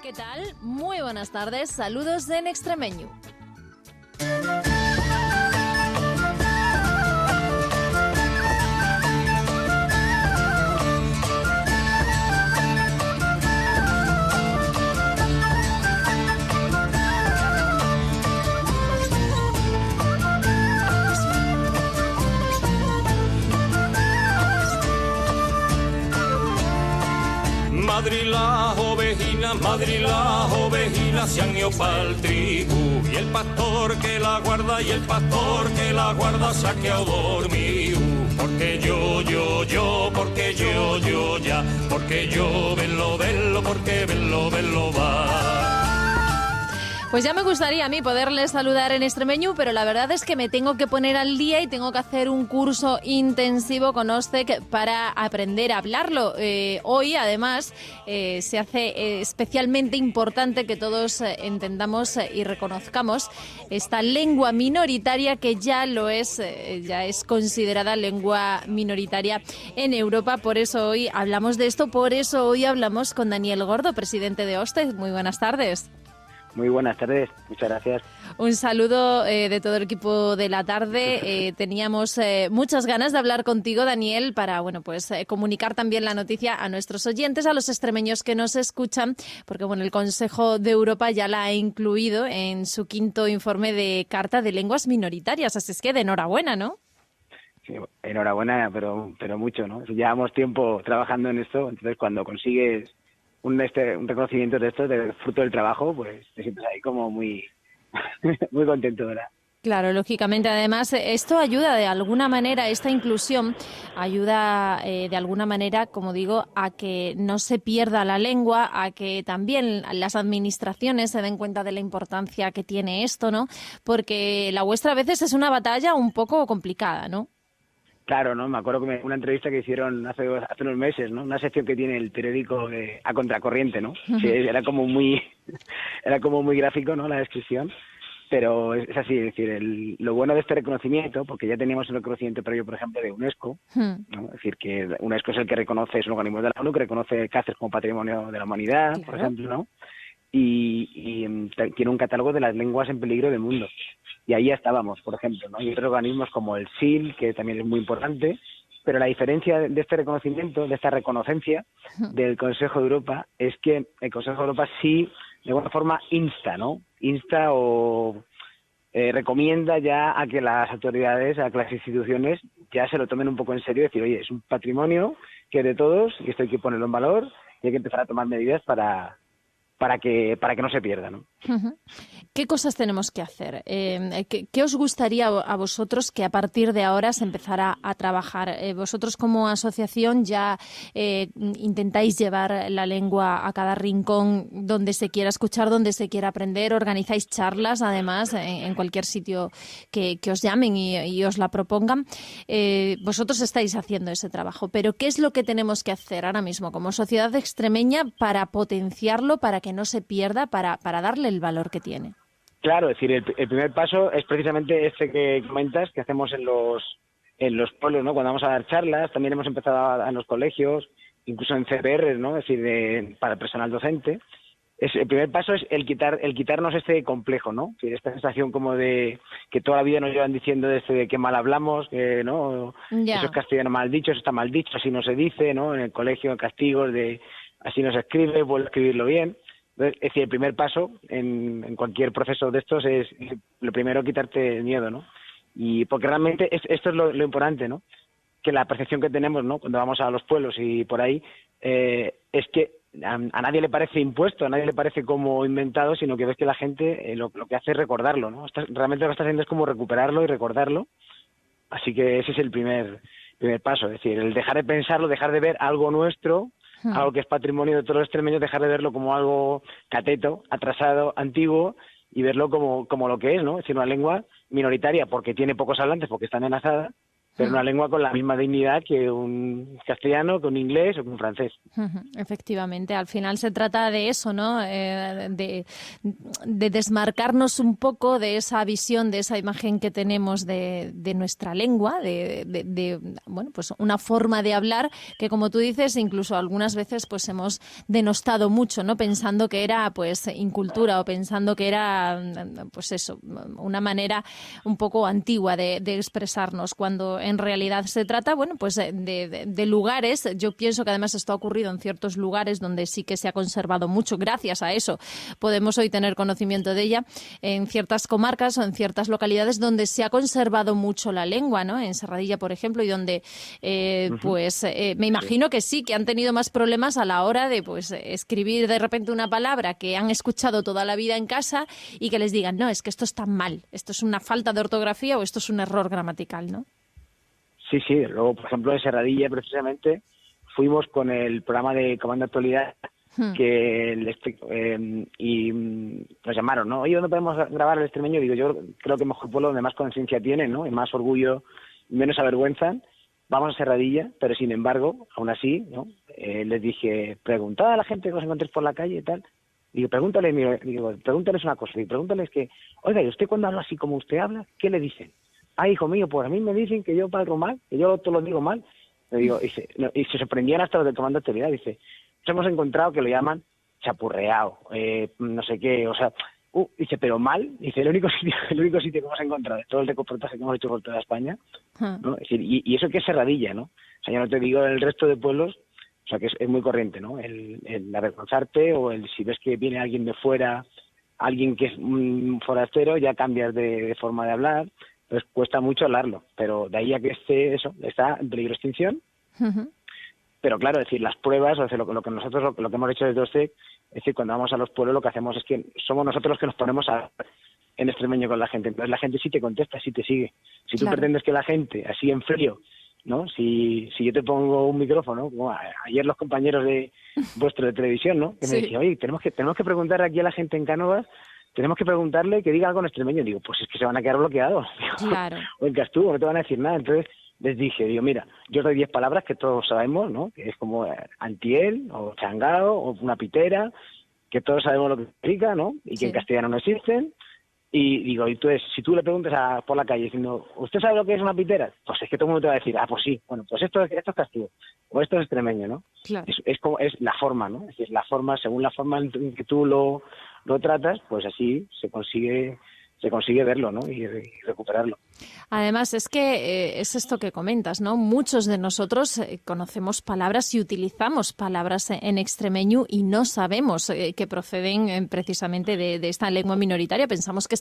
¿Qué tal? Muy buenas tardes, saludos en Extremeño. Madrid las ovejinas se han ido pa'l tribu, y el pastor que la guarda se ha quedado dormido. Porque yo, porque yo, ya, porque yo, porque verlo va. Pues ya me gustaría a mí poderles saludar en extremeño, pero la verdad es que me tengo que poner al día y tengo que hacer un curso intensivo con OSTEC para aprender a hablarlo. Hoy, además, se hace especialmente importante que todos entendamos y reconozcamos esta lengua minoritaria que ya es considerada lengua minoritaria en Europa. Por eso hoy hablamos de esto, por eso hoy hablamos con Daniel Gordo, presidente de OSTEC. Muy buenas tardes. Muy buenas tardes, muchas gracias. Un saludo de todo el equipo de la tarde. Teníamos muchas ganas de hablar contigo, Daniel, para comunicar también la noticia a nuestros oyentes, a los extremeños que nos escuchan, porque el Consejo de Europa ya la ha incluido en su 5º informe de Carta de Lenguas Minoritarias. Así es que de enhorabuena, ¿no? Sí, enhorabuena, pero mucho, ¿no? Llevamos tiempo trabajando en esto, entonces cuando consigues un reconocimiento de esto, del fruto del trabajo, pues te sientes ahí como muy muy contento, ¿verdad? Claro, lógicamente. Además, esto ayuda de alguna manera, esta inclusión ayuda de alguna manera, como digo, a que no se pierda la lengua, a que también las administraciones se den cuenta de la importancia que tiene esto, ¿no? Porque la vuestra a veces es una batalla un poco complicada, ¿no? Claro, ¿no? Me acuerdo que una entrevista que hicieron hace unos meses, ¿no? Una sección que tiene el periódico A Contracorriente, ¿no? Sí, era como muy gráfico, ¿no? La descripción, pero es así, es decir, lo bueno de este reconocimiento, porque ya teníamos un reconocimiento previo, por ejemplo, de UNESCO, ¿no? Es decir, que UNESCO es el que reconoce, es un organismo de la ONU que reconoce Cáceres como patrimonio de la humanidad, por ejemplo, ¿no? Y tiene un catálogo de las lenguas en peligro del mundo. Y ahí estábamos, por ejemplo, ¿no? Hay otros organismos como el SIL, que también es muy importante, pero la diferencia de este reconocimiento, de esta reconocencia del Consejo de Europa, es que el Consejo de Europa sí, de alguna forma, insta o recomienda ya a que las autoridades, a que las instituciones ya se lo tomen un poco en serio y decir, oye, es un patrimonio que es de todos y esto hay que ponerlo en valor y hay que empezar a tomar medidas para que no se pierda, ¿no? ¿Qué cosas tenemos que hacer? ¿Qué os gustaría a vosotros que a partir de ahora se empezara a trabajar? Vosotros como asociación ya intentáis llevar la lengua a cada rincón donde se quiera escuchar, donde se quiera aprender, organizáis charlas además en cualquier sitio que os llamen y os la propongan. Vosotros estáis haciendo ese trabajo, pero ¿qué es lo que tenemos que hacer ahora mismo como sociedad extremeña para potenciarlo, para que no se pierda, para darle el valor que tiene? Claro, es decir, el primer paso es precisamente este que comentas, que hacemos en los pueblos, ¿no? Cuando vamos a dar charlas, también hemos empezado en los colegios, incluso en CPR, ¿no? Es decir, para el personal docente. El primer paso es el quitarnos este complejo, ¿no? Es decir, esta sensación como de que toda la vida nos llevan diciendo de que mal hablamos, que no, eso es castellano mal dicho, eso está mal dicho, así no se dice, ¿no? En el colegio, en castigos de así no se escribe, vuelve a escribirlo bien. Es decir, el primer paso en cualquier proceso de estos es lo primero, quitarte el miedo, ¿no? Y porque realmente esto es lo importante, ¿no? Que la percepción que tenemos, ¿no? Cuando vamos a los pueblos y por ahí, es que a nadie le parece impuesto, a nadie le parece como inventado, sino que ves que la gente lo que hace es recordarlo, ¿no? Realmente lo que está haciendo es como recuperarlo y recordarlo. Así que ese es el primer paso, es decir, el dejar de pensarlo, dejar de ver algo nuestro, algo que es patrimonio de todos los extremeños, dejar de verlo como algo cateto, atrasado, antiguo, y verlo como lo que es, ¿no? Es decir, una lengua minoritaria porque tiene pocos hablantes, porque está amenazada, pero una lengua con la misma dignidad que un castellano, que un inglés o que un francés. Efectivamente, al final se trata de eso, ¿no? De desmarcarnos un poco de esa visión, de esa imagen que tenemos de nuestra lengua, bueno, pues una forma de hablar que, como tú dices, incluso algunas veces pues hemos denostado mucho, ¿no? Pensando que era pues incultura o pensando que era pues eso, una manera un poco antigua de expresarnos, cuando en realidad se trata, bueno, pues de lugares. Yo pienso que además esto ha ocurrido en ciertos lugares donde sí que se ha conservado mucho. Gracias a eso podemos hoy tener conocimiento de ella, en ciertas comarcas o en ciertas localidades donde se ha conservado mucho la lengua, ¿no? En Serradilla, por ejemplo, y donde me imagino que sí, que han tenido más problemas a la hora de pues escribir de repente una palabra que han escuchado toda la vida en casa y que les digan, no, es que esto está mal, esto es una falta de ortografía o esto es un error gramatical, ¿no? Sí, luego, por ejemplo, en Serradilla, precisamente, fuimos con el programa de Comando Actualidad y nos llamaron, ¿no? Oye, ¿dónde podemos grabar el extremeño? Digo, yo creo que mejor pueblo donde más conciencia tienen, ¿no? Y más orgullo y menos avergüenzan. Vamos a Serradilla, pero sin embargo, aún así, ¿no? Les dije, preguntad a la gente que os encontréis por la calle y tal. Digo, pregúntales una cosa. Digo, pregúntales que, oiga, ¿y usted cuando habla así como usted habla, qué le dicen? Ah, hijo mío, pues a mí me dicen que yo parlo mal, que yo todo lo digo mal. Le digo, y se sorprendían hasta los del Comando de Actualidad. Dice, nos hemos encontrado que lo llaman chapurreado, no sé qué, o sea, dice, pero mal. Dice, el único sitio que hemos encontrado de todo el reportaje que hemos hecho por toda España, ¿no? Es decir, y eso que es Serradilla, ¿no? O sea, ya no te digo el resto de pueblos, o sea, que es muy corriente, ¿no? El avergonzarte o si ves que viene alguien de fuera, alguien que es un forastero, ya cambias de forma de hablar. Pues cuesta mucho hablarlo, pero de ahí a que está en peligro de extinción. Pero claro, es decir, las pruebas, o sea, lo que nosotros lo que hemos hecho desde OSTEC, es decir, cuando vamos a los pueblos lo que hacemos es que somos nosotros los que nos ponemos en extremeño con la gente. Entonces la gente sí te contesta, sí te sigue. Si tú pretendes que la gente, así en frío, ¿no? Si yo te pongo un micrófono, como ayer los compañeros de vuestro de televisión, ¿no? Que me decían, oye, tenemos que preguntar aquí a la gente en Cánovas, tenemos que preguntarle que diga algo en extremeño. Digo, pues es que se van a quedar bloqueados. Claro. O en Castú, no te van a decir nada. Entonces les dije, mira, yo os doy 10 palabras que todos sabemos, ¿no? Que es como antiel, o changao, o una pitera, que todos sabemos lo que significa, ¿no? Y que en castellano no existen. Y digo, entonces, si tú le preguntas por la calle diciendo, ¿usted sabe lo que es una pitera? Pues es que todo el mundo te va a decir, pues sí, bueno, pues esto es Castú, o esto es extremeño, ¿no? Claro. Es la forma, ¿no? Es decir, la forma, según la forma en que tú lo tratas, pues así se consigue verlo, ¿no? Y recuperarlo. Además, es que es esto que comentas, ¿no? Muchos de nosotros conocemos palabras y utilizamos palabras en extremeño y no sabemos que proceden precisamente de esta lengua minoritaria. Pensamos que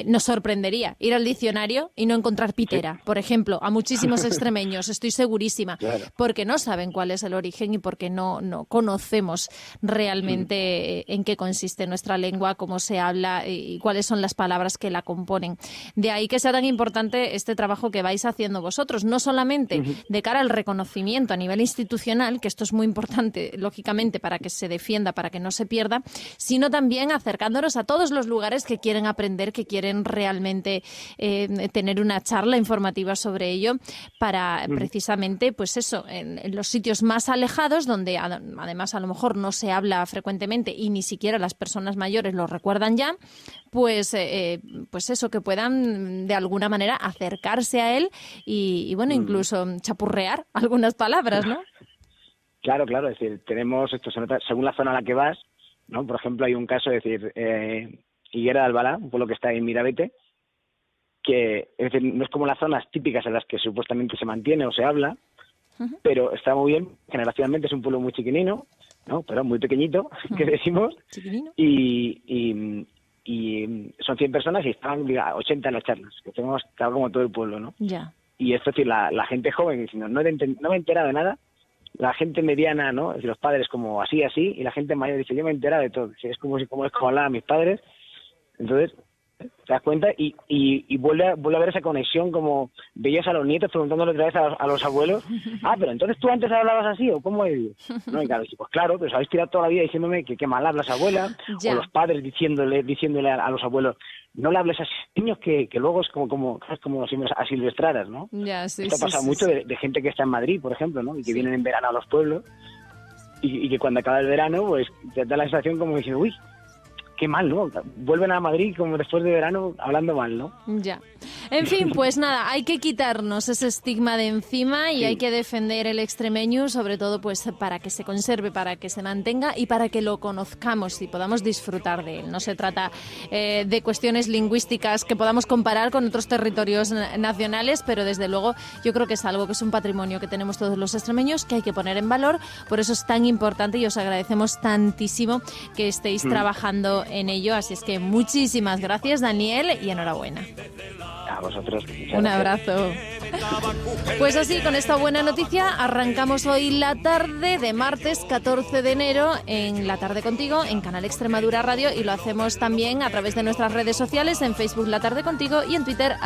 nos sorprendería ir al diccionario y no encontrar pitera, por ejemplo, a muchísimos extremeños, estoy segurísima, claro, porque no saben cuál es el origen y porque no conocemos realmente en qué consiste nuestra lengua, cómo se habla y cuáles son las palabras que la componen. De ahí que sea tan importante este trabajo que vais haciendo vosotros, no solamente de cara al reconocimiento a nivel institucional, que esto es muy importante, lógicamente, para que se defienda, para que no se pierda, sino también acercándonos a todos los lugares que quieren aprender, que quieren realmente tener una charla informativa sobre ello, para precisamente, pues eso, en los sitios más alejados, donde además a lo mejor no se habla frecuentemente y ni siquiera las personas mayores lo recuerdan ya, pues eso, que puedan de alguna manera acercarse a él y bueno, incluso chapurrear algunas palabras, ¿no? Claro, es decir, tenemos esto, se nota según la zona a la que vas, ¿no? Por ejemplo, hay un caso, es decir, Higuera de Albalá, un pueblo que está en Mirabete, que es decir, no es como las zonas típicas en las que supuestamente se mantiene o se habla, pero está muy bien, generacionalmente es un pueblo muy chiquinino, ¿no? Pero muy pequeñito, que decimos, y son 100 personas y estaban 80 en las charlas, que tenemos claro como todo el pueblo, ¿no? Ya. Y esto es decir, la gente joven diciendo, no me he enterado de nada, la gente mediana, ¿no? Es decir, los padres como así, y la gente mayor dice, yo me he enterado de todo. Es como hablaban mis padres. Entonces, ¿Te das cuenta? Y vuelve a haber esa conexión, como veías a los nietos preguntándole otra vez a los abuelos, pero entonces tú antes hablabas así, ¿o cómo es? No, y claro, pues claro, pero os habéis tirado toda la vida diciéndome que qué mal hablas, abuela, ya. O los padres diciéndole a los abuelos, no le hables a niños que luego es como si me asilvestraras, ¿no? Ya, sí, Esto pasa mucho de gente que está en Madrid, por ejemplo, ¿no? Y que vienen en verano a los pueblos y que cuando acaba el verano, pues te da la sensación como diciendo, uy, qué mal, ¿no? Vuelven a Madrid como después de verano hablando mal, ¿no? Ya. En fin, pues nada, hay que quitarnos ese estigma de encima y hay que defender el extremeño, sobre todo pues para que se conserve, para que se mantenga y para que lo conozcamos y podamos disfrutar de él. No se trata de cuestiones lingüísticas que podamos comparar con otros territorios nacionales, pero desde luego yo creo que es algo que es un patrimonio que tenemos todos los extremeños que hay que poner en valor. Por eso es tan importante y os agradecemos tantísimo que estéis trabajando en ello. Así es que muchísimas gracias, Daniel, y enhorabuena. A vosotros. Un abrazo. Pues así, con esta buena noticia, arrancamos hoy la tarde de martes 14 de enero en La Tarde Contigo, en Canal Extremadura Radio, y lo hacemos también a través de nuestras redes sociales, en Facebook La Tarde Contigo y en Twitter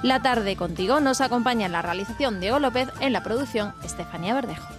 @La Tarde Contigo. Nos acompaña en la realización Diego López, en la producción Estefanía Verdejo.